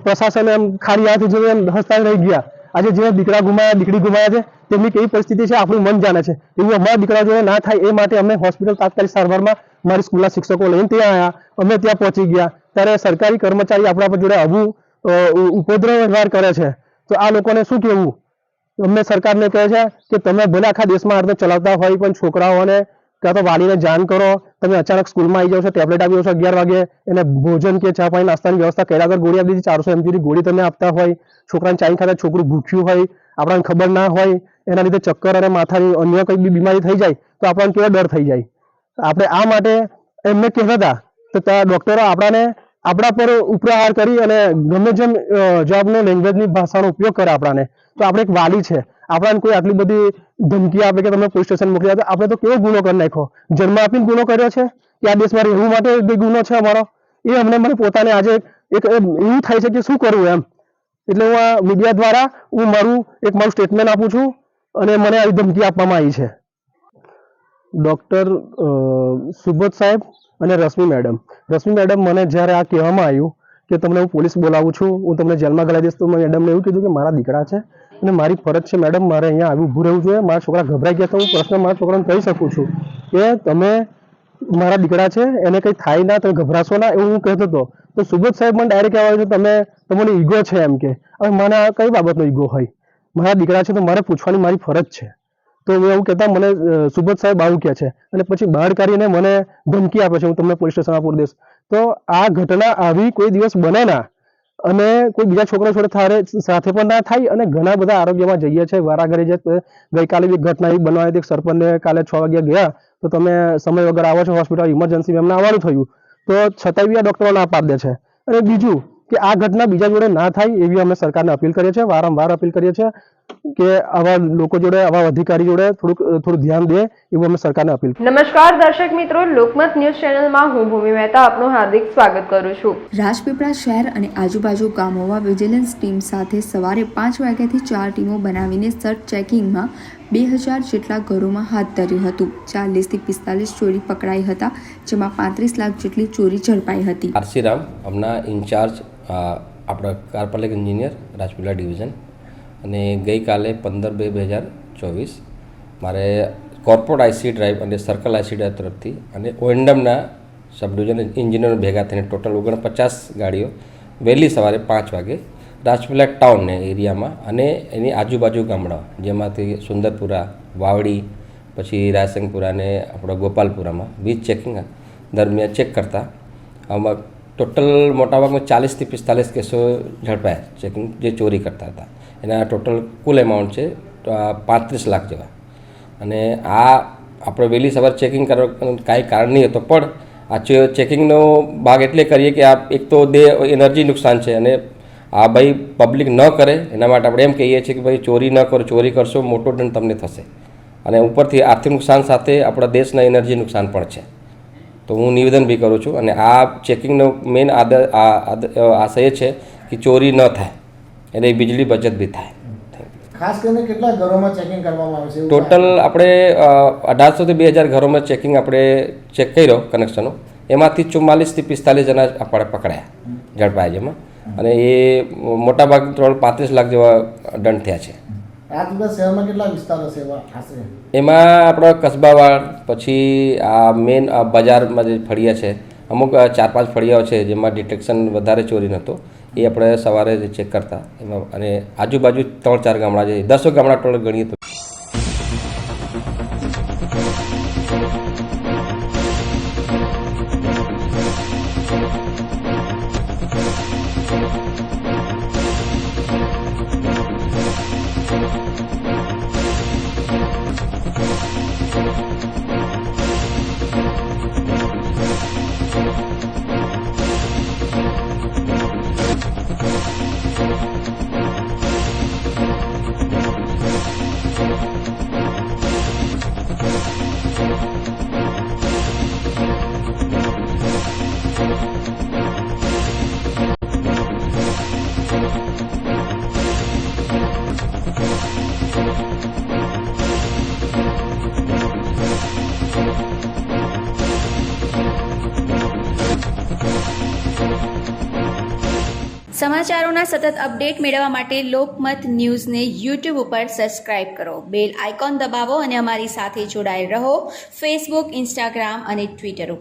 પ્રશાસન એમ ખાલી હાથ જોઈને એમ હસતા રહી ગયા. આજે જે દીકરા ગુમાયા, દીકરી ગુમાયા છે, તેમની કેવી પરિસ્થિતિ છે આપણું મન જાણે છે. એવું અમારા દીકરા જોડે ના થાય એ માટે અમે હોસ્પિટલ તાત્કાલિક સારવારમાં મારી સ્કૂલના શિક્ષકો લઈને ત્યાં આવ્યા. અમે ત્યાં પહોંચી ગયા ત્યારે સરકારી કર્મચારી આપણા પર જોડે આવું ઉપદ્રવ વ્યવહાર કરે છે. તો આ લોકોને શું કહેવું? અમને સરકારને કહે છે કે તમે ભલે આખા દેશમાં આ રીતે ચલાવતા હોય પણ છોકરાઓને કાં તો વાલીને જાણ કરો. તમે અચાનક સ્કૂલમાં આવી જાઓ છો, ટેબ્લેટ આવી જાઓ છો 11 વાગે, એને ભોજન કે ચા પાણી નાસ્તાની વ્યવસ્થા કર્યા વગર ગોળી આપી દીધી, 400 mg ની ગોળી તમે આપતા હોય, છોકરાને ચાઈ ખાતા છોકરું ભૂખ્યું હોય, આપણને ખબર ના હોય, એના લીધે ચક્કર અને માથાની અન્ય કંઈ બી બીમારી થઈ જાય તો આપણને કેવો ડર થઈ જાય. આપણે આ માટે એમને કહેતા હતા તો ડૉક્ટરો આપણા પર ઉપરાહાર કરી અને ગમે જેમ જવાબનો લેંગ્વેજની ભાષાનો ઉપયોગ કરે આપણાને. તો આપણે એક વાલી છે, આપણાને કોઈ આટલી બધી ધમકી આપે કે તમે પોલીસ સ્ટેશન મોકલી આપે, આપણે તો કેવો ગુનો કરી નાખ્યો, જન્મ આપીને ગુનો કર્યો છે કે આ દેશમાં રહેવું માટે ગુનો છે અમારો. એ અમને મને પોતાને આજે એક એવું થાય છે કે શું કરવું એમ. એટલે હું આ મીડિયા દ્વારા હું મારું સ્ટેટમેન્ટ આપું છું અને મને આવી ધમકી આપવામાં આવી છે. ડૉક્ટર સુબોધ સાહેબ અને રશ્મિ મેડમ મને જ્યારે આ કહેવામાં આવ્યું કે તમને હું પોલીસ બોલાવું છું, હું તમને જેલમાં ગળાવી દઈશ, તો મેડમને એવું કીધું કે મારા દીકરા છે અને મારી ફરજ છે મેડમ, મારે અહીંયા આવી ઊભું રહેવું જોઈએ. મારા છોકરા ગભરાઈ ગયા તો હું પ્રશ્ન મારા છોકરાને કહી શકું છું કે તમે મારા દીકરા છે, એને કંઈ થાય ના, તમે ગભરાશો ના, એવું હું કહેતો હતો. તો સુબોધ સાહેબ મને ડાયરેક્ટ કહેવાય છે તમને ઈગો છે એમ કે. હવે મને આ કઈ બાબતનો ઈગો હોય? મારા દીકરા છે તો મારે પૂછવાની મારી ફરજ છે. તો એવું કહેતા મને સુબોધ સાહેબ આવું કહે છે અને પછી બહાર કાઢીને મને ધમકી આપે છે હું તમને પોલીસ સ્ટેશનમાં પૂરી દઈશ. તો આ ઘટના આવી કોઈ દિવસ બને ના અને કોઈ બીજા છોકરા જોડે સાથે પણ ના થાય. અને ઘણા બધા આરોગ્યમાં જઈએ છીએ વારાઘડી જે ગઈકાલે બી ઘટના એવી બનવાની હતી, સરપંચને કાલે 6 વાગ્યા ગયા તો તમે સમય વગર આવો છો હોસ્પિટલ, ઇમરજન્સી એમને આવવાનું થયું તો છતાંય બી આ ડૉક્ટરો ના પાડી દે છે. અને બીજું કે આ ઘટના બીજા જોડે ના થાય એવી અમે સરકારને અપીલ કરીએ છીએ, વારંવાર અપીલ કરીએ છીએ કે આવા લોકો જોડે, આવા અધિકારી જોડે થોડું ધ્યાન દે એવું અમે સરકારને અપીલ. નમસ્કાર દર્શક મિત્રો, લોકમત ન્યૂઝ ચેનલમાં હું ભૂમિ મહેતા આપનું હાર્દિક સ્વાગત કરું છું. રાજપીપળા શહેર અને આજુબાજુ ગામોમાં વિજિલન્સ ટીમ સાથે સવારે 5 વાગ્યાથી 4 ટીમો બનાવીને સર્ચ ચેકિંગમાં 2000 જેટલા ઘરોમાં હાથ ધર્યું હતું. 40 થી 45 ચોરી પકડાઈ હતા, જેમાં 35 લાખ જેટલી ચોરી ઝડપાઈ હતી. આરસીરામ હમણાં ઇન્ચાર્જ આપણા કાર્પાલિક એન્જિનિયર રાજપીપળા ડિવિઝન, અને ગઈકાલે 15/2/2024 મારે કોર્પોરેટ આઈસી ડ્રાઈવ અને સર્કલ આઈસી ડ્રાઈવ તરફથી અને ઓએન્ડમના સબ ડિવિઝન એન્જિનિયરો ભેગા થઈને ટોટલ 49 ગાડીઓ વહેલી સવારે 5 વાગે રાજપીપળા ટાઉનને એરિયામાં અને એની આજુબાજુ ગામડાઓ જેમાંથી સુંદરપુરા, વાવડી, પછી રાયસંગપુરા અને આપણા ગોપાલપુરામાં વીજ ચેકિંગ દરમિયાન ચેક કરતા આમાં ટોટલ મોટાભાગમાં 40 થી 45 કેસો ઝડપાયા ચેકિંગ જે ચોરી કરતા હતા. એના ટોટલ કુલ એમાઉન્ટ છે 35 લાખ જેવા. અને આ આપણે વહેલી સવારે ચેકિંગ કરવા કાંઈ કારણ નહીં હતો પણ આ ચેકિંગનો ભાગ એટલે કરીએ કે આ એક તો એનર્જી નુકસાન છે અને આ ભાઈ પબ્લિક ન કરે એના માટે આપણે એમ કહીએ છીએ કે ભાઈ ચોરી ન કરો, ચોરી કરશો મોટો દંડ તમને થશે અને ઉપરથી આર્થિક નુકસાન સાથે આપણા દેશના એનર્જી નુકસાન પણ છે. તો હું નિવેદન બી કરું છું અને આ ચેકિંગનો મેઇન આશય છે કે ચોરી ન થાય અને વીજળી બચત બી થાય. ખાસ કરીને કેટલા ઘરોમાં ચેકિંગ કરવામાં આવે છે? ટોટલ આપણે 1800 થી 2000 ઘરોમાં ચેકિંગ આપણે ચેક કર્યો કનેક્શનો, એમાંથી 44 થી 45 જણા આપણે પકડાયા, ઝડપાયા જેમાં, અને એ મોટાભાગ 35 લાખ જેવા દંડ થયા છે. રાજપીપળા શહેરમાં કેટલા વિસ્તારો છે આશરે? એમાં આપણો કસ્બાવાડ, પછી આ મેઇન બજારમાં જે ફળિયા છે અમુક 4-5 ફળિયાઓ છે જેમાં ડિટેક્શન વધારે ચોરી નહોતો એ આપણે સવારે ચેક કરતા એમાં, અને આજુબાજુ 3-4 ગામડા છે, 10 ગામડા ટોટલ ગણીએ તો. સમાચારોના સતત અપડેટ મેળવવા માટે લોકમત ન્યૂઝને યુટ્યુબ ઉપર સબસ્ક્રાઇબ કરો, બેલ આઇકોન દબાવો અને અમારી સાથે જોડાયેલ રહો ફેસબુક, ઇન્સ્ટાગ્રામ અને ટ્વિટર ઉપર.